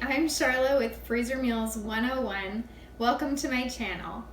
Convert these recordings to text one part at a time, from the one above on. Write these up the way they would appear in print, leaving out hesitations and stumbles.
I'm Charla with Freezer Meals 101. Welcome to my channel.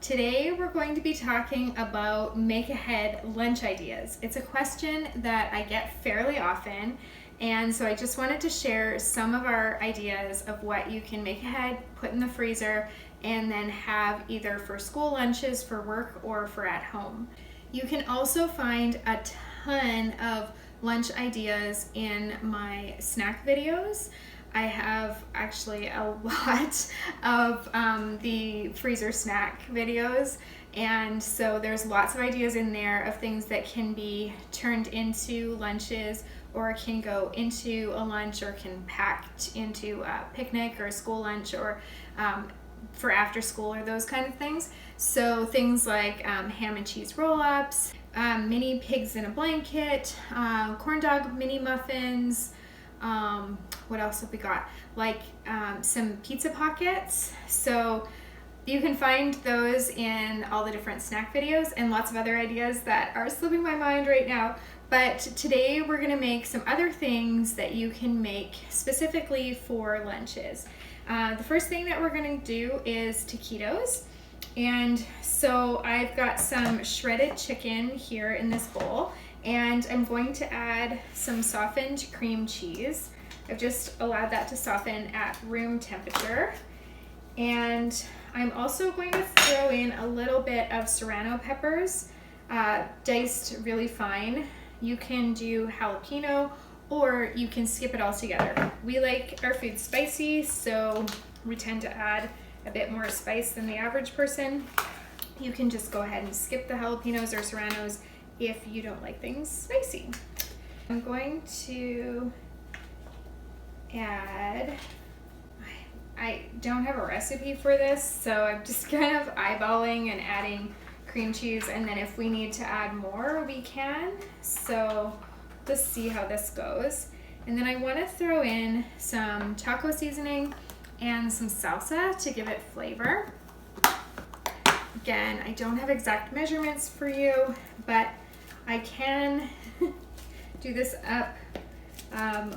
Today we're going to be talking about make ahead lunch ideas. It's a question that I get fairly often, and so I just wanted to share some of our ideas of what you can make ahead, put in the freezer, and then have either for school lunches, for work, or for at home. You can also find a ton of lunch ideas in my snack videos. I have actually a lot of the freezer snack videos, and so there's lots of ideas in there of things that can be turned into lunches or can go into a lunch or can packed into a picnic or a school lunch or for after school or those kind of things. So things like ham and cheese roll-ups, mini pigs in a blanket, corn dog mini muffins, what else have we got? Like some pizza pockets. So you can find those in all the different snack videos and lots of other ideas that are slipping my mind right now. But today we're going to make some other things that you can make specifically for lunches. The first thing that we're going to do is taquitos. And so I've got some shredded chicken here in this bowl, and I'm going to add some softened cream cheese. I've just allowed that to soften at room temperature. And I'm also going to throw in a little bit of serrano peppers, diced really fine. You can do jalapeno or you can skip it all together. We like our food spicy, so we tend to add a bit more spice than the average person. You can just go ahead and skip the jalapenos or serranos if you don't like things spicy. I'm going to add, I don't have a recipe for this, so I'm just kind of eyeballing and adding cream cheese, and then if we need to add more, we can. So let's see how this goes. And then I want to throw in some taco seasoning and some salsa to give it flavor. Again, I don't have exact measurements for you, but I can do this up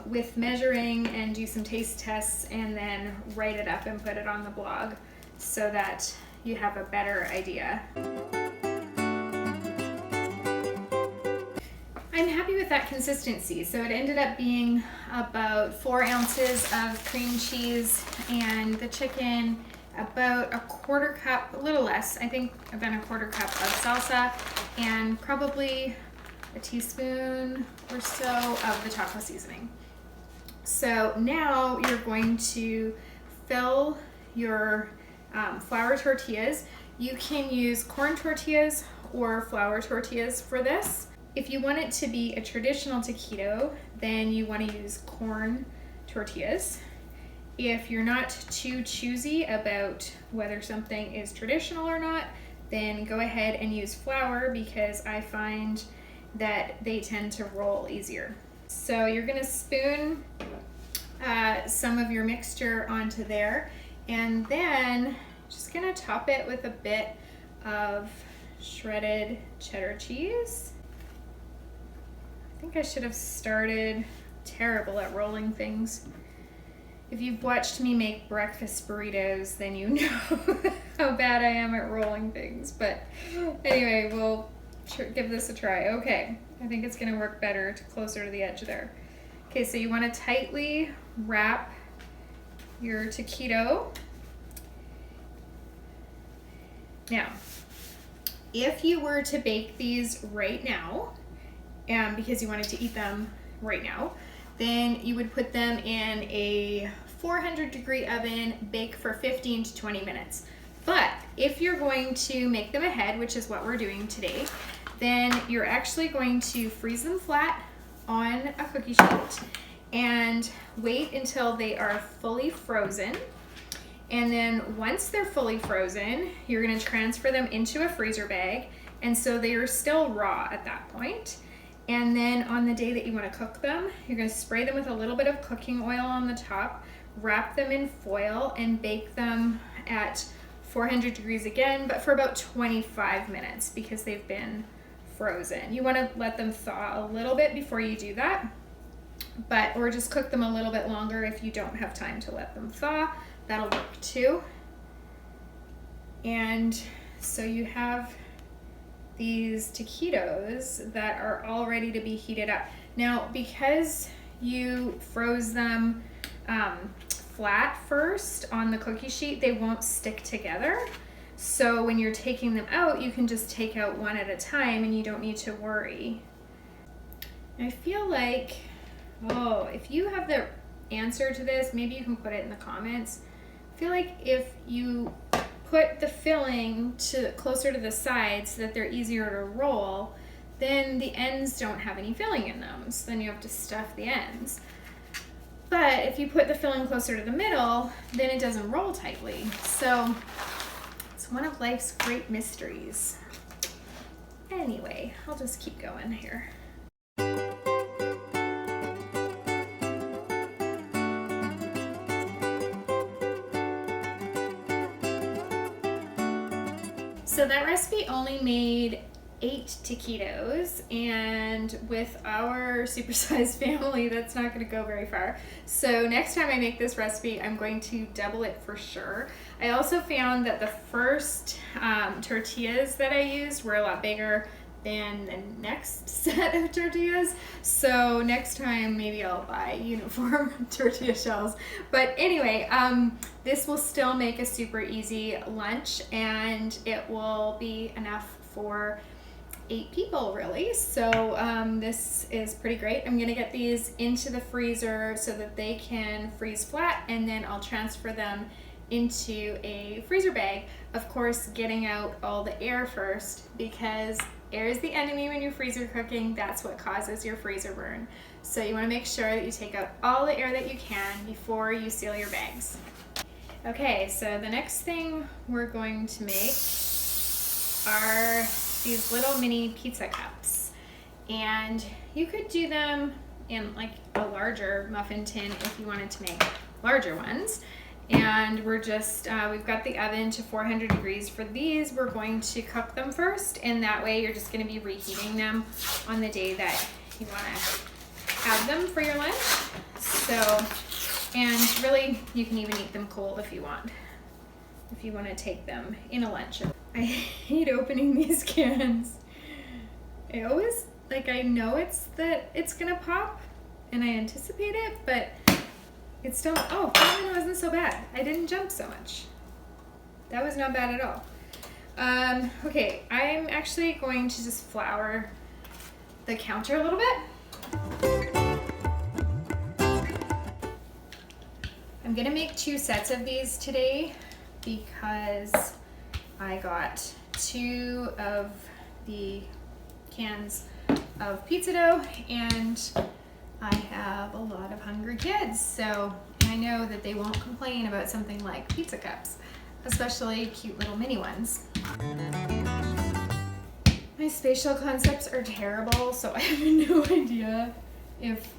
with measuring and do some taste tests and then write it up and put it on the blog so that you have a better idea. I'm happy with that consistency. So it ended up being about 4 ounces of cream cheese and the chicken, about a quarter cup, a little less, I think than a quarter cup of salsa, and probably a teaspoon or so of the taco seasoning. So now you're going to fill your flour tortillas. You can use corn tortillas or flour tortillas for this. If you want it to be a traditional taquito, then you want to use corn tortillas. If you're not too choosy about whether something is traditional or not, then go ahead and use flour, because I find that they tend to roll easier. So you're going to spoon some of your mixture onto there, and then just going to top it with a bit of shredded cheddar cheese. I think I should have started. Terrible at rolling things. If you've watched me make breakfast burritos, then you know how bad I am at rolling things. But anyway, we'll give this a try. Okay, I think it's gonna work better closer to the edge there. Okay, so you wanna tightly wrap your taquito. Now, if you were to bake these right now, because you wanted to eat them right now, then you would put them in a 400-degree oven, bake for 15 to 20 minutes. But if you're going to make them ahead, which is what we're doing today, then you're actually going to freeze them flat on a cookie sheet and wait until they are fully frozen. And then once they're fully frozen, you're going to transfer them into a freezer bag, and so they are still raw at that point. And then on the day that you want to cook them, you're going to spray them with a little bit of cooking oil on the top, wrap them in foil, and bake them at 400 degrees again, but for about 25 minutes because they've been frozen. You want to let them thaw a little bit before you do that. or just cook them a little bit longer if you don't have time to let them thaw. That'll work too. And so you have these taquitos that are all ready to be heated up. Now, because you froze them flat first on the cookie sheet, they won't stick together. So when you're taking them out, you can just take out one at a time and you don't need to worry. I feel like, oh, if you have the answer to this, maybe you can put it in the comments. I feel like if you put the filling closer to the sides so that they're easier to roll, then the ends don't have any filling in them. So then you have to stuff the ends. But if you put the filling closer to the middle, then it doesn't roll tightly. So it's one of life's great mysteries. Anyway, I'll just keep going here. So that recipe only made 8 taquitos, and with our supersized family, that's not going to go very far. So next time I make this recipe, I'm going to double it for sure. I also found that the first tortillas that I used were a lot bigger than the next set of tortillas. So next time maybe I'll buy uniform tortilla shells. But anyway, this will still make a super easy lunch, and it will be enough for 8 people really. So this is pretty great. I'm gonna get these into the freezer so that they can freeze flat, and then I'll transfer them into a freezer bag. Of course, getting out all the air first, because air is the enemy when you're freezer cooking. That's what causes your freezer burn. So you want to make sure that you take out all the air that you can before you seal your bags. Okay, so the next thing we're going to make are these little mini pizza cups. And you could do them in like a larger muffin tin if you wanted to make larger ones. And we're just, we've got the oven to 400 degrees for these. We're going to cook them first, and that way you're just going to be reheating them on the day that you want to have them for your lunch. So, and really, you can even eat them cold if you want to take them in a lunch. I hate opening these cans. I always, I know it's going to pop, and I anticipate it, but it's still, oh, it wasn't so bad. I didn't jump so much. That was not bad at all. Okay, I'm actually going to just flour the counter a little bit. I'm gonna make 2 sets of these today because I got 2 of the cans of pizza dough, and I have a lot of hungry kids, so I know that they won't complain about something like pizza cups, especially cute little mini ones. My spatial concepts are terrible, so I have no idea if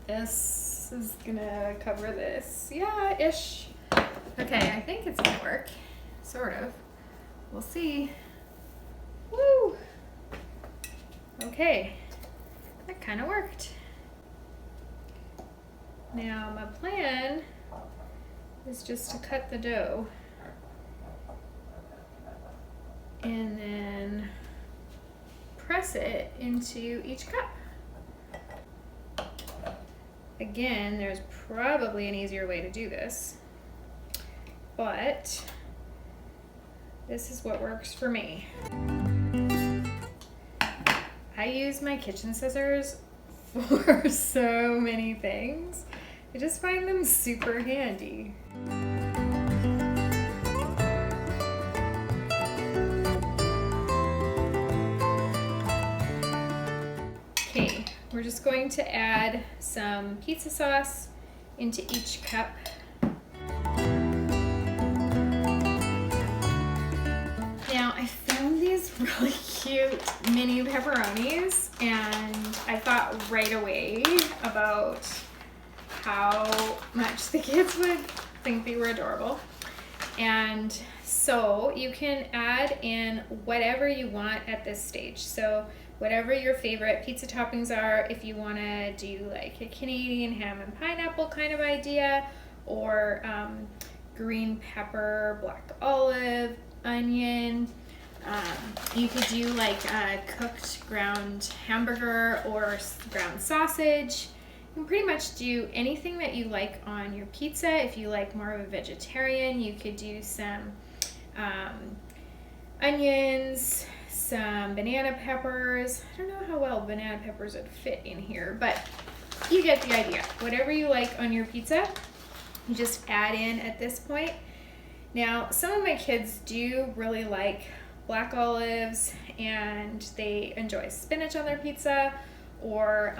this is gonna cover this. Yeah, ish. Okay, I think it's gonna work, sort of. We'll see. Woo! Okay, that kind of worked. Now my plan is just to cut the dough and then press it into each cup. Again, there's probably an easier way to do this, but this is what works for me. I use my kitchen scissors for so many things. I just find them super handy. Okay, we're just going to add some pizza sauce into each cup. Now, I found these really cute mini pepperonis, and I thought right away about how much the kids would think they were adorable. And so you can add in whatever you want at this stage. So whatever your favorite pizza toppings are. If you want to do like a Canadian ham and pineapple kind of idea, or green pepper, black olive, onion. You could do like a cooked ground hamburger or ground sausage. You can pretty much do anything that you like on your pizza. If you like more of a vegetarian, you could do some onions, some banana peppers. I don't know how well banana peppers would fit in here, but you get the idea. Whatever you like on your pizza, you just add in at this point. Now, some of my kids do really like black olives, and they enjoy spinach on their pizza, or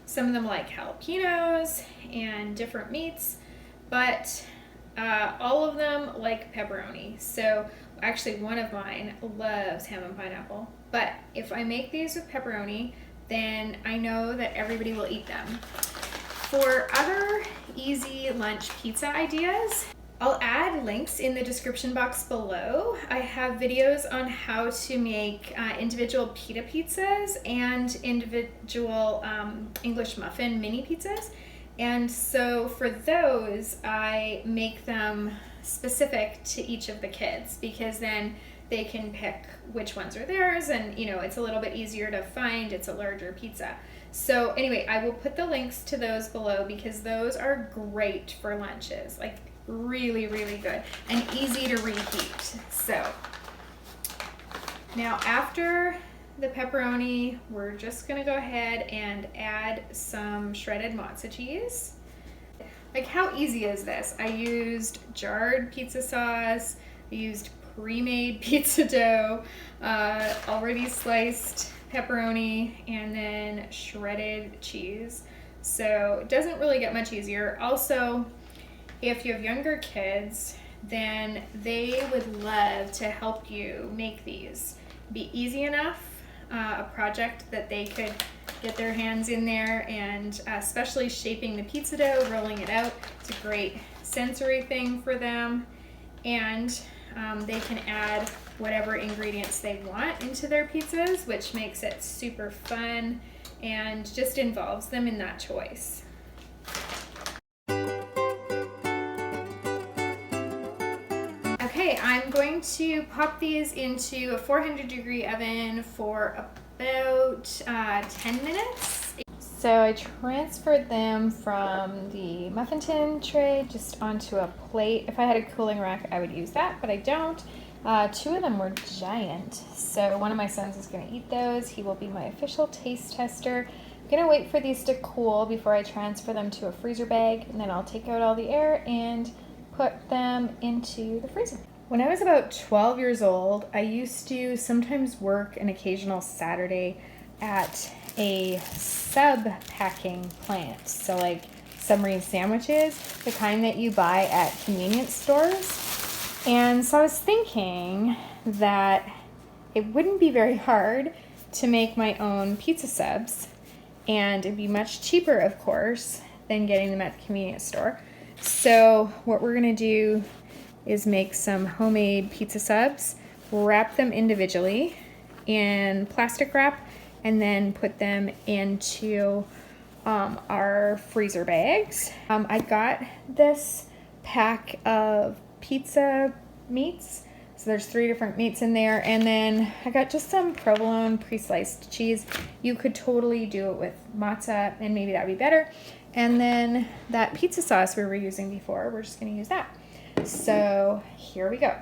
some of them like jalapenos and different meats, but all of them like pepperoni. So actually one of mine loves ham and pineapple, but if I make these with pepperoni, then I know that everybody will eat them. For other easy lunch pizza ideas, I'll add links in the description box below. I have videos on how to make individual pita pizzas and individual English muffin mini pizzas. And so for those, I make them specific to each of the kids, because then they can pick which ones are theirs, and it's a little bit easier to find. It's a larger pizza. So anyway, I will put the links to those below, because those are great for lunches. Like, really, really good and easy to reheat. So now after the pepperoni, we're just gonna go ahead and add some shredded mozza cheese. Like, how easy is this? I used jarred pizza sauce, I used pre-made pizza dough, already sliced pepperoni, and then shredded cheese. So it doesn't really get much easier. Also, if you have younger kids, then they would love to help you make these. Be easy enough, a project that they could get their hands in there, and especially shaping the pizza dough, rolling it out. It's a great sensory thing for them, and they can add whatever ingredients they want into their pizzas, which makes it super fun and just involves them in that choice. Okay, I'm going to pop these into a 400-degree oven for about 10 minutes. So I transferred them from the muffin tin tray just onto a plate. If I had a cooling rack, I would use that, but I don't. Two of them were giant, so one of my sons is going to eat those. He will be my official taste tester. I'm going to wait for these to cool before I transfer them to a freezer bag, and then I'll take out all the air and put them into the freezer. When I was about 12 years old, I used to sometimes work an occasional Saturday at a sub-packing plant. So like submarine sandwiches, the kind that you buy at convenience stores. And so I was thinking that it wouldn't be very hard to make my own pizza subs, and it'd be much cheaper, of course, than getting them at the convenience store. So what we're gonna do is make some homemade pizza subs, wrap them individually in plastic wrap, and then put them into our freezer bags. I got this pack of pizza meats. So there's 3 different meats in there, and then I got just some provolone pre-sliced cheese. You could totally do it with mozza, and maybe that'd be better. And then that pizza sauce we were using before, we're just gonna use that. So here we go.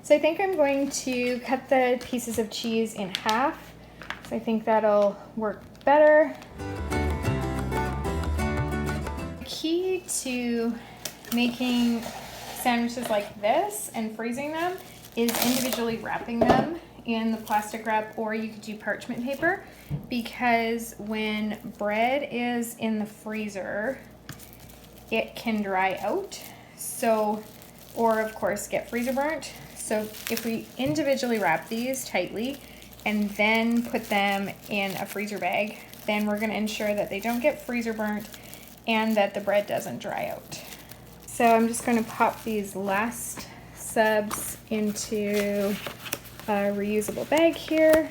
So I think I'm going to cut the pieces of cheese in half. So I think that'll work better. The key to making sandwiches like this and freezing them is individually wrapping them in the plastic wrap, or you could do parchment paper, because when bread is in the freezer, it can dry out. So, or of course get freezer burnt. So if we individually wrap these tightly and then put them in a freezer bag, then we're going to ensure that they don't get freezer burnt and that the bread doesn't dry out. So I'm just going to pop these last subs into a reusable bag here,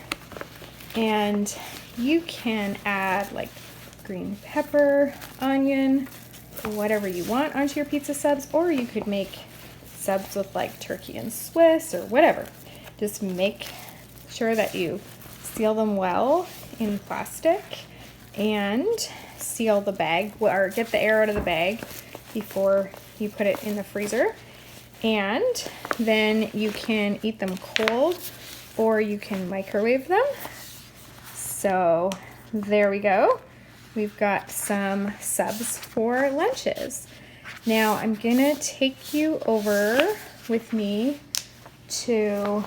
and you can add like green pepper, onion, whatever you want onto your pizza subs, or you could make subs with like turkey and Swiss or whatever. Just make sure that you seal them well in plastic and seal the bag, or get the air out of the bag before you put it in the freezer. And then you can eat them cold, or you can microwave them. So there we go. We've got some subs for lunches. Now I'm gonna take you over with me to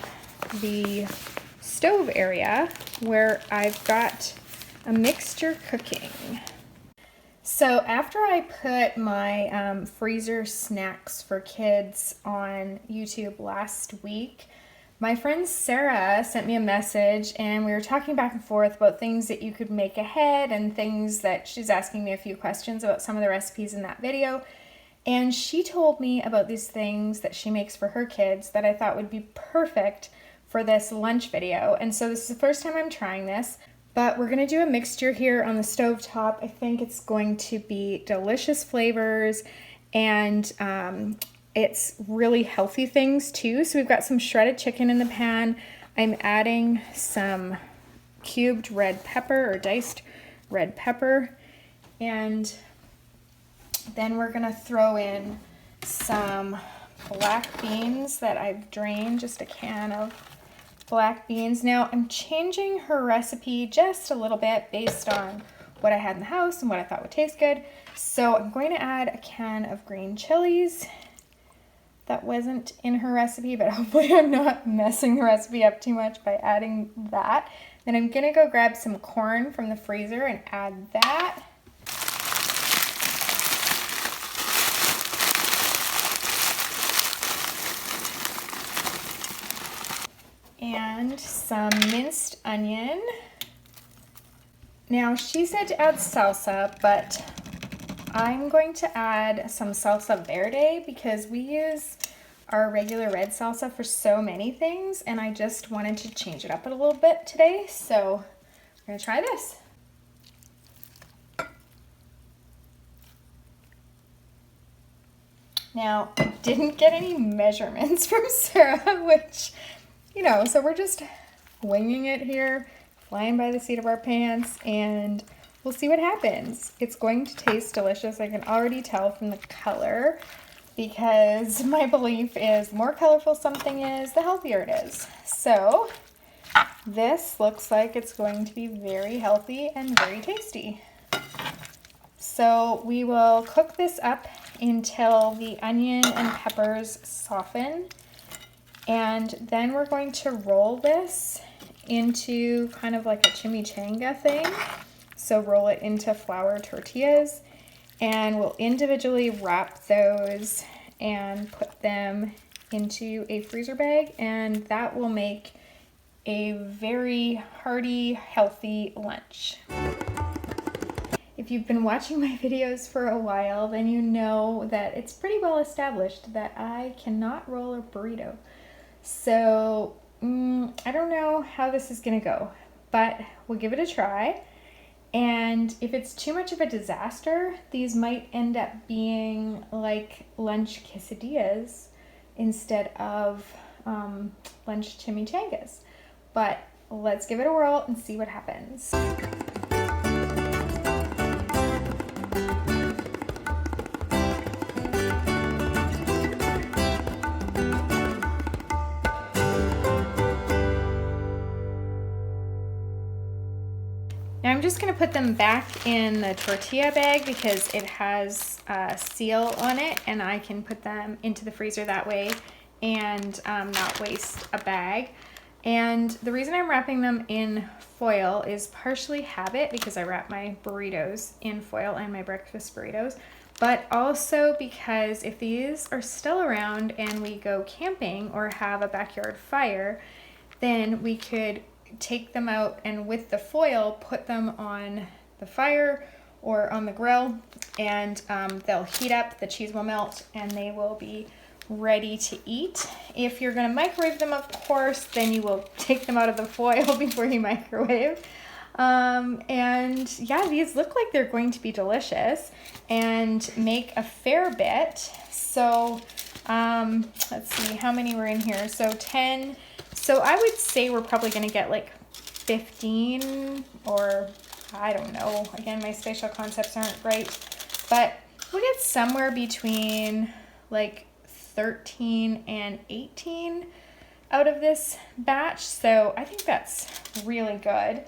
the stove area where I've got a mixture cooking. So after I put my freezer snacks for kids on YouTube last week, my friend Sarah sent me a message, and we were talking back and forth about things that you could make ahead and things that she's asking me a few questions about some of the recipes in that video. And she told me about these things that she makes for her kids that I thought would be perfect for this lunch video. And so this is the first time I'm trying this, but we're gonna do a mixture here on the stovetop. I think it's going to be delicious flavors, and it's really healthy things too. So we've got some shredded chicken in the pan. I'm adding some cubed red pepper or diced red pepper, and then we're gonna throw in some black beans that I've drained, just a can of black beans. Now I'm changing her recipe just a little bit based on what I had in the house and what I thought would taste good. So I'm going to add a can of green chilies. That wasn't in her recipe, but hopefully I'm not messing the recipe up too much by adding that. Then I'm gonna go grab some corn from the freezer and add that. And some minced onion. Now she said to add salsa, but I'm going to add some salsa verde because we use our regular red salsa for so many things, and I just wanted to change it up a little bit today. So we're gonna try this. Now, I didn't get any measurements from Sarah, which, you know, so we're just winging it here, flying by the seat of our pants, and we'll see what happens. It's going to taste delicious. I can already tell from the color, because my belief is the more colorful something is, the healthier it is. So this looks like it's going to be very healthy and very tasty. So we will cook this up until the onion and peppers soften. And then we're going to roll this into kind of like a chimichanga thing. So roll it into flour tortillas, and we'll individually wrap those and put them into a freezer bag, and that will make a very hearty, healthy lunch. If you've been watching my videos for a while, then you know that it's pretty well established that I cannot roll a burrito. So I don't know how this is gonna go, but we'll give it a try. And if it's too much of a disaster, these might end up being like lunch quesadillas instead of lunch chimichangas. But let's give it a whirl and see what happens. Now I'm just going to put them back in the tortilla bag because it has a seal on it, and I can put them into the freezer that way and not waste a bag. And the reason I'm wrapping them in foil is partially habit, because I wrap my burritos in foil and my breakfast burritos, but also because if these are still around and we go camping or have a backyard fire, then we could take them out and with the foil put them on the fire or on the grill, and they'll heat up, the cheese will melt, and they will be ready to eat. If you're gonna microwave them, of course, then you will take them out of the foil before you microwave. And yeah, these look like they're going to be delicious and make a fair bit. So let's see how many were in here. So 10. So I would say we're probably gonna get like 15, or I don't know. Again, my spatial concepts aren't right, but we'll get somewhere between like 13 and 18 out of this batch. So I think that's really good.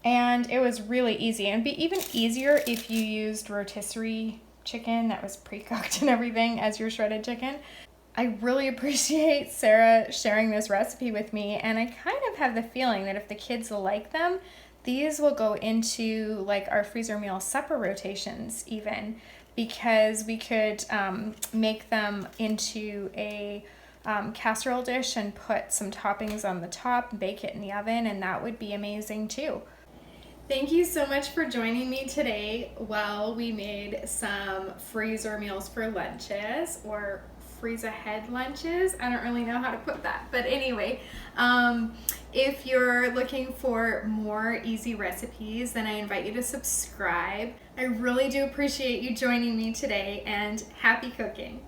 And it was really easy. And it'd be even easier if you used rotisserie chicken that was pre-cooked and everything as your shredded chicken. I really appreciate Sarah sharing this recipe with me, and I kind of have the feeling that if the kids like them, these will go into like our freezer meal supper rotations even, because we could make them into a casserole dish and put some toppings on the top, bake it in the oven, and that would be amazing too. Thank you so much for joining me today while we made some freezer meals for lunches, or freeze ahead lunches. I don't really know how to put that, but anyway, if you're looking for more easy recipes, then I invite you to subscribe. I really do appreciate you joining me today, and happy cooking.